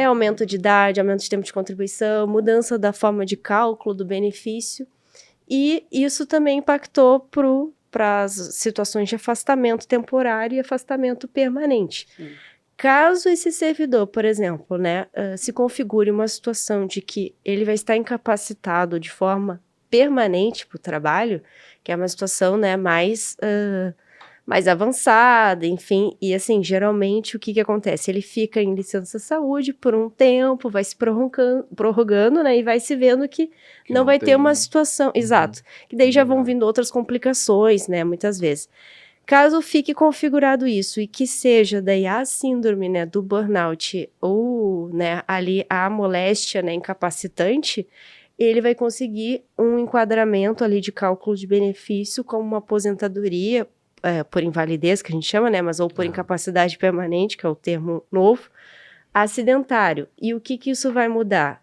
aumento de idade, aumento de tempo de contribuição, mudança da forma de cálculo do benefício, e isso também impactou para as situações de afastamento temporário e afastamento permanente. Sim. Caso esse servidor, por exemplo, né, se configure uma situação de que ele vai estar incapacitado de forma permanente para o trabalho, que é uma situação, né, mais avançada, enfim, e assim, geralmente o que acontece? Ele fica em licença saúde por um tempo, vai se prorrogando, né, e vai se vendo que não vai ter uma situação, exato, que daí já vão vindo outras complicações, né, muitas vezes. Caso fique configurado isso e que seja daí a síndrome, né, do burnout ou, né, ali a moléstia, né, incapacitante, ele vai conseguir um enquadramento ali de cálculo de benefício como uma aposentadoria por invalidez, que a gente chama, né, mas ou por incapacidade permanente, que é o termo novo, acidentário. E o que isso vai mudar?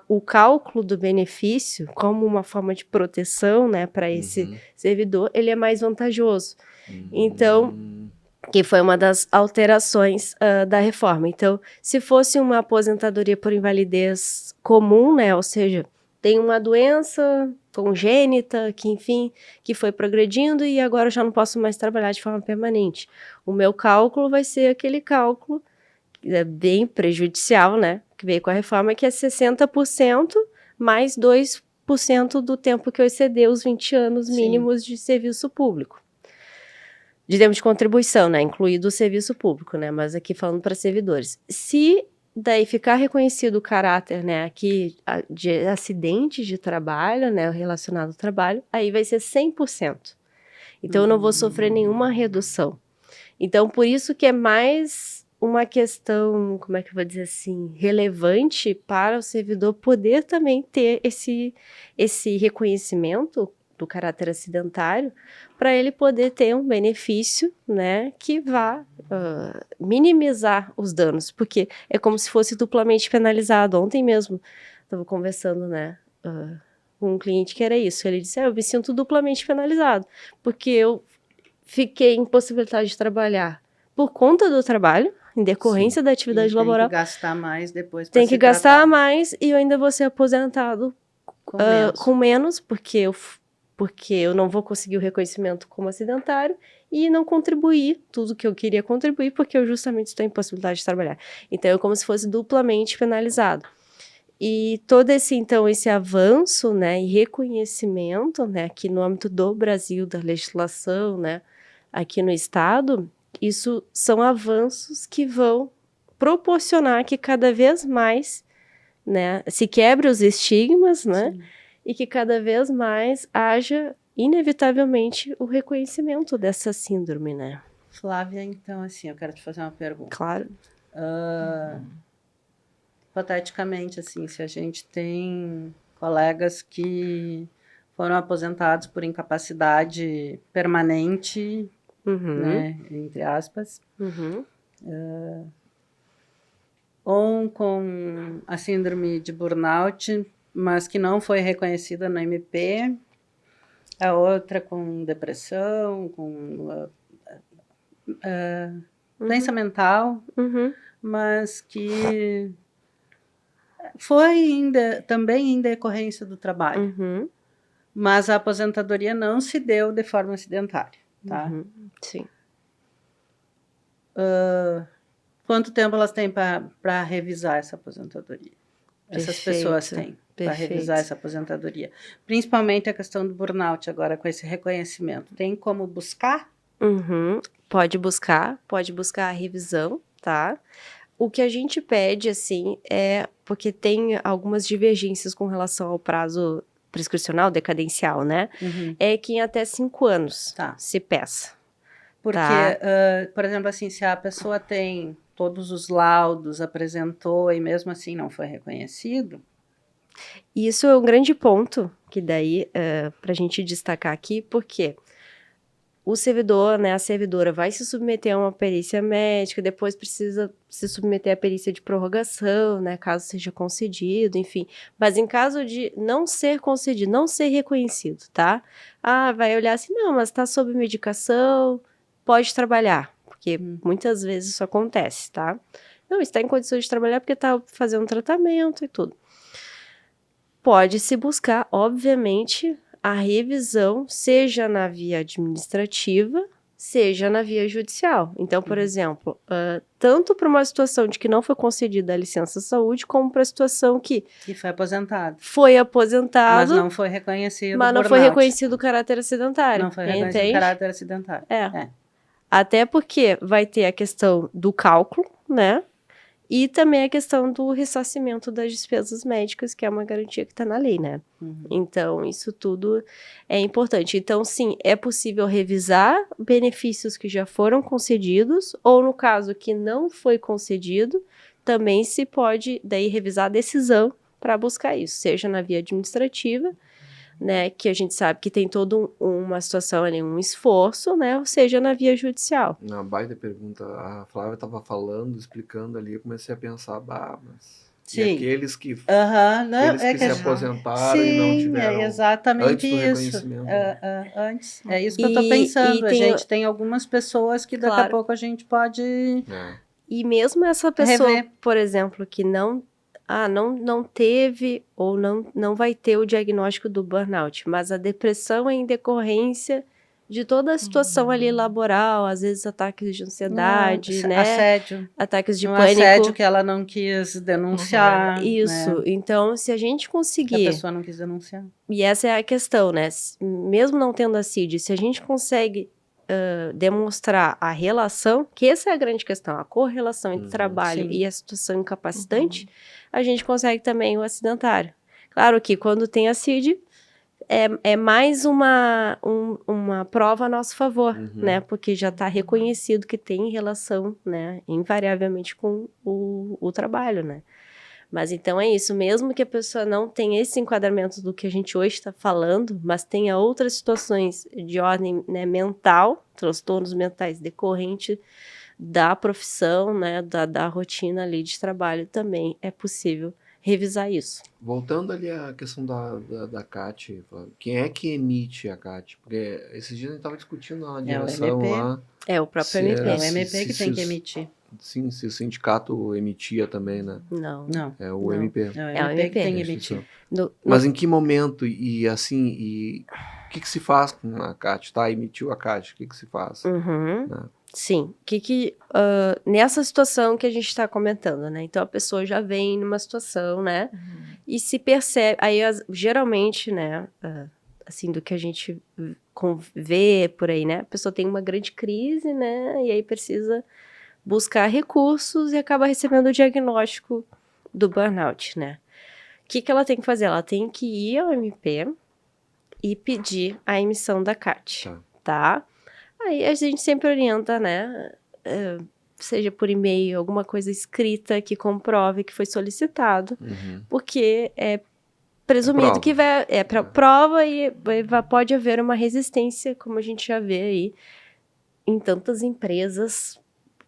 O cálculo do benefício, como uma forma de proteção, né, para esse servidor, ele é mais vantajoso. Então, que foi uma das alterações da reforma. Então, se fosse uma aposentadoria por invalidez comum, né, ou seja, tem uma doença congênita, que enfim, que foi progredindo e agora eu já não posso mais trabalhar de forma permanente. O meu cálculo vai ser aquele cálculo, que é bem prejudicial, né, que veio com a reforma, que é 60% mais 2% do tempo que eu exceder os 20 anos mínimos de serviço público. De tempo de contribuição, né, incluído o serviço público, né, mas aqui falando para servidores. Se daí ficar reconhecido o caráter, né, aqui de acidente de trabalho, né, relacionado ao trabalho, aí vai ser 100%. Então, eu não vou sofrer nenhuma redução. Então, por isso que é mais uma questão, como é que eu vou dizer assim, relevante para o servidor poder também ter esse reconhecimento do caráter acidentário, para ele poder ter um benefício, né, que vá minimizar os danos, porque é como se fosse duplamente penalizado. Ontem mesmo, estava conversando, né, com um cliente que era isso, ele disse, eu me sinto duplamente penalizado, porque eu fiquei impossibilitada de trabalhar por conta do trabalho, em decorrência da atividade laboral. Tem que gastar mais depois para Tem que gastar mais e eu ainda vou ser aposentado com menos, porque eu não vou conseguir o reconhecimento como acidentário e não contribuir tudo que eu queria contribuir, porque eu justamente estou em possibilidade de trabalhar. Então, é como se fosse duplamente penalizado. E todo esse avanço, né, e reconhecimento, né, aqui no âmbito do Brasil, da legislação, né, aqui no Estado, isso são avanços que vão proporcionar que cada vez mais, né, se quebre os estigmas, né, e que cada vez mais haja, inevitavelmente, o reconhecimento dessa síndrome, né. Flávia, então, assim, eu quero te fazer uma pergunta. Claro. Hipoteticamente, assim, se a gente tem colegas que foram aposentados por incapacidade permanente, né, entre aspas, ou com a síndrome de burnout, mas que não foi reconhecida no MP, a outra com depressão, com doença mental, mas que foi também em decorrência do trabalho. Mas a aposentadoria não se deu de forma acidentária, tá? Sim. quanto tempo elas têm para revisar essa aposentadoria? Essas pessoas têm para revisar essa aposentadoria. Principalmente a questão do burnout agora, com esse reconhecimento. Tem como buscar? Pode buscar a revisão, tá? O que a gente pede, assim, porque tem algumas divergências com relação ao prazo prescricional, decadencial, né? É que em até 5 anos se peça. Porque, por exemplo, assim, se a pessoa tem todos os laudos, apresentou e mesmo assim não foi reconhecido. Isso é um grande ponto que daí, para a gente destacar aqui, porque o servidor, né, a servidora vai se submeter a uma perícia médica, depois precisa se submeter à perícia de prorrogação, né, caso seja concedido, enfim. Mas em caso de não ser concedido, não ser reconhecido, tá? Vai olhar assim, não, mas está sob medicação, pode trabalhar, porque muitas vezes isso acontece, tá? Não, está em condições de trabalhar porque está fazendo tratamento e tudo. Pode-se buscar, obviamente, a revisão, seja na via administrativa, seja na via judicial. Então, por exemplo, tanto para uma situação de que não foi concedida a licença-saúde, como para a situação que foi aposentado. Foi aposentado. Mas não foi reconhecido. Mas não foi reconhecido o caráter acidentário. Não foi reconhecido o caráter acidentário. Até porque vai ter a questão do cálculo, né? E também a questão do ressarcimento das despesas médicas, que é uma garantia que está na lei, né? Então, isso tudo é importante. Então, sim, é possível revisar benefícios que já foram concedidos, ou no caso que não foi concedido, também se pode daí revisar a decisão para buscar isso, seja na via administrativa, né, que a gente sabe que tem toda uma situação ali, um esforço, né, ou seja, na via judicial. Uma baita pergunta. A Flávia estava falando, explicando ali, eu comecei a pensar, mas... Sim. E aqueles que, aqueles que se aposentaram e não tiveram exatamente antes do isso. reconhecimento. Antes. É isso que eu estou pensando. A gente tem algumas pessoas que daqui a pouco a gente pode... E mesmo essa pessoa, por exemplo, que não teve ou não vai ter o diagnóstico do burnout, mas a depressão é em decorrência de toda a situação ali laboral, às vezes ataques de ansiedade, né? Assédio. Ataques de pânico. Assédio que ela não quis denunciar. Isso. Né? Então, se a gente conseguir... A pessoa não quis denunciar. E essa é a questão, né? Mesmo não tendo a CID, se a gente consegue demonstrar a relação, que essa é a grande questão, a correlação entre o trabalho e a situação incapacitante, a gente consegue também o acidentário. Claro que quando tem a CID, é mais uma prova a nosso favor, né? Porque já está reconhecido que tem relação, né? Invariavelmente com o trabalho, né? Mas então é isso, mesmo que a pessoa não tenha esse enquadramento do que a gente hoje está falando, mas tenha outras situações de ordem, né, mental, transtornos mentais decorrentes da profissão, né, da rotina ali de trabalho, também é possível revisar isso. Voltando ali à questão da CAT, quem é que emite a CAT? Porque esses dias a gente estava discutindo na direção lá. É o próprio MP. É o MP que tem que emitir. Sim, se o sindicato emitia também, né? Não. É o MP. É o MP que tem que emitir. Mas em que momento e assim, o que se faz com a CAT? Emitiu a CAT, o que se faz? Né? Sim, nessa situação que a gente está comentando, né? Então a pessoa já vem numa situação, né? E se percebe, aí geralmente, né? Assim, do que a gente vê por aí, né? A pessoa tem uma grande crise, né? E aí precisa buscar recursos e acaba recebendo o diagnóstico do burnout, né? O que ela tem que fazer? Ela tem que ir ao MP e pedir a emissão da CAT, tá? Aí a gente sempre orienta, né? Seja por e-mail, alguma coisa escrita que comprove que foi solicitado, porque é presumido que é para prova e pode haver uma resistência, como a gente já vê aí em tantas empresas,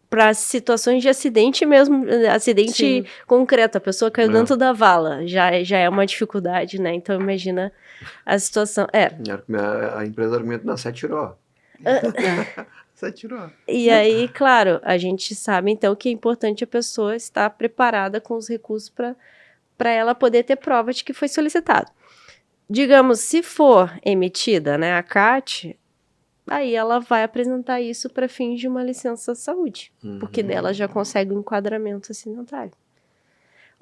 para situações de acidente mesmo, acidente concreto, a pessoa caiu dentro da vala, já é uma dificuldade, né? Então imagina a situação. A empresa argumenta, não, você atirou. Você atirou. E aí, claro, a gente sabe então que é importante a pessoa estar preparada com os recursos para ela poder ter prova de que foi solicitado. Digamos, se for emitida, né, a CAT, aí ela vai apresentar isso para fins de uma licença saúde, porque dela já consegue um enquadramento acidentário.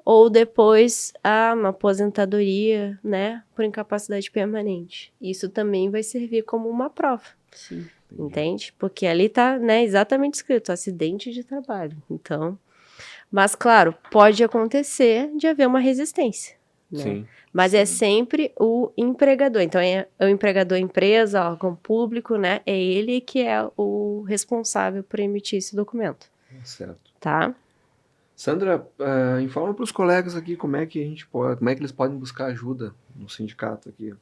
Ou depois, uma aposentadoria, né, por incapacidade permanente. Isso também vai servir como uma prova. Sim. Entende? Porque ali tá, né, exatamente escrito acidente de trabalho. Então, mas claro, pode acontecer de haver uma resistência, né? Sim. Mas é sempre o empregador. Então, é o empregador, empresa, órgão público, né? É ele que é o responsável por emitir esse documento, Certo. tá? Sandra, informa para os colegas aqui como é que eles podem buscar ajuda no sindicato aqui,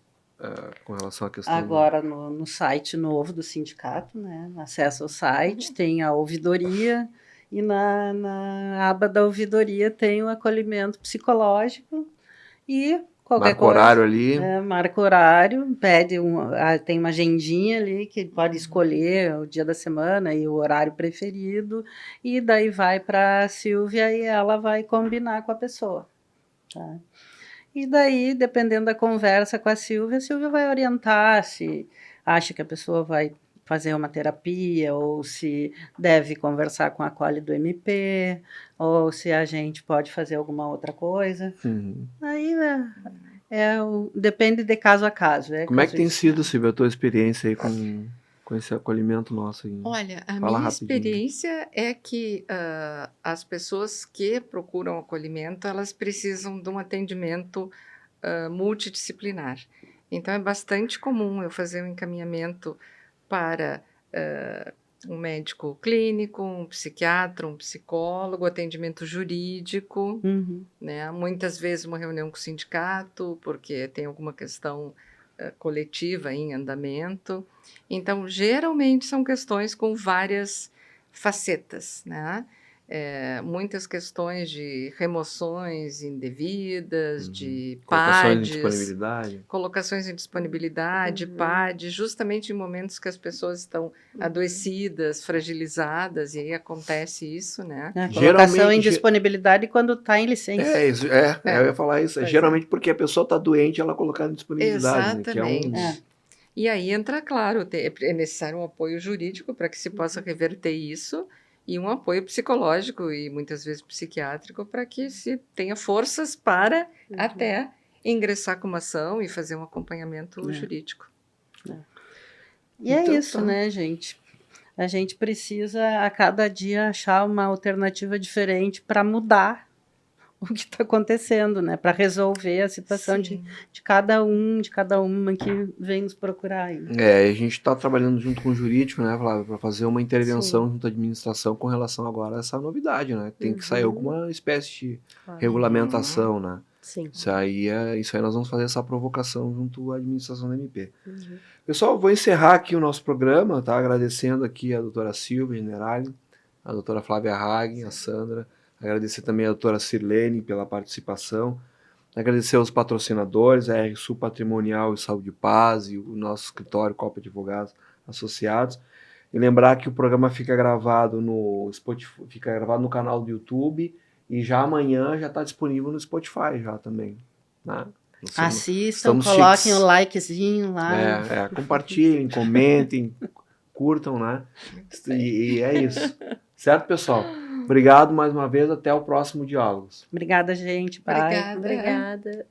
com relação à questão. Agora no site novo do sindicato, né? Acessa o site, tem a ouvidoria e na aba da ouvidoria tem o acolhimento psicológico e qualquer Marca coisa. horário ali. Marca horário, pede tem uma agendinha ali que pode escolher o dia da semana e o horário preferido, e daí vai para a Silvia e ela vai combinar com a pessoa. Tá? E daí, dependendo da conversa com a Silvia vai orientar se acha que a pessoa vai fazer uma terapia, ou se deve conversar com a Acolhe do MP, ou se a gente pode fazer alguma outra coisa. Aí depende de caso a caso. Como é que tem sido, Silvia, a tua experiência aí com esse acolhimento nosso aí? Olha, a Fala minha rapidinho. experiência é que as pessoas que procuram acolhimento, elas precisam de um atendimento multidisciplinar. Então, é bastante comum eu fazer um encaminhamento para um médico clínico, um psiquiatra, um psicólogo, atendimento jurídico, né? Muitas vezes uma reunião com o sindicato, porque tem alguma questão coletiva em andamento. Então, geralmente são questões com várias facetas, né? Muitas questões de remoções indevidas, de Colocações em PADs, disponibilidade. colocações em disponibilidade, PAD, justamente em momentos que as pessoas estão adoecidas, fragilizadas, e aí acontece isso, né? A colocação em Geralmente- disponibilidade quando está em licença. Eu ia falar isso. Pois é. Geralmente porque a pessoa está doente, ela colocar em disponibilidade. Né? Que é Exatamente. E aí entra, claro, é necessário um apoio jurídico para que se possa reverter isso, e um apoio psicológico e muitas vezes psiquiátrico para que se tenha forças para até ingressar com uma ação e fazer um acompanhamento jurídico. E é Então, isso, tá. né, gente? A gente precisa a cada dia achar uma alternativa diferente para mudar o que está acontecendo, né? Para resolver a situação de cada uma que vem nos procurar. Aí. A gente está trabalhando junto com o jurídico, né, Flávia, para fazer uma intervenção junto à administração com relação agora a essa novidade, né? Tem que sair alguma espécie de regulamentação, né? Sim. Isso aí nós vamos fazer essa provocação junto à administração da MP. Pessoal, vou encerrar aqui o nosso programa, tá? Agradecendo aqui a doutora Silvia Generali, a doutora Flávia Hagen, a Sandra, agradecer também a doutora Sirlene pela participação, agradecer aos patrocinadores, a RSU Patrimonial e Saúde e Paz e o nosso escritório Copa Advogados Associados, e lembrar que o programa fica gravado no Spotify, fica gravado no canal do YouTube, e já amanhã já está disponível no Spotify já também, né? Assistam, estamos coloquem chiques. o likezinho lá. Compartilhem, comentem, curtam, né? E é isso. Certo, pessoal? Obrigado mais uma vez, até o próximo Diálogos. Obrigada, gente. Bye. Obrigada. Obrigada.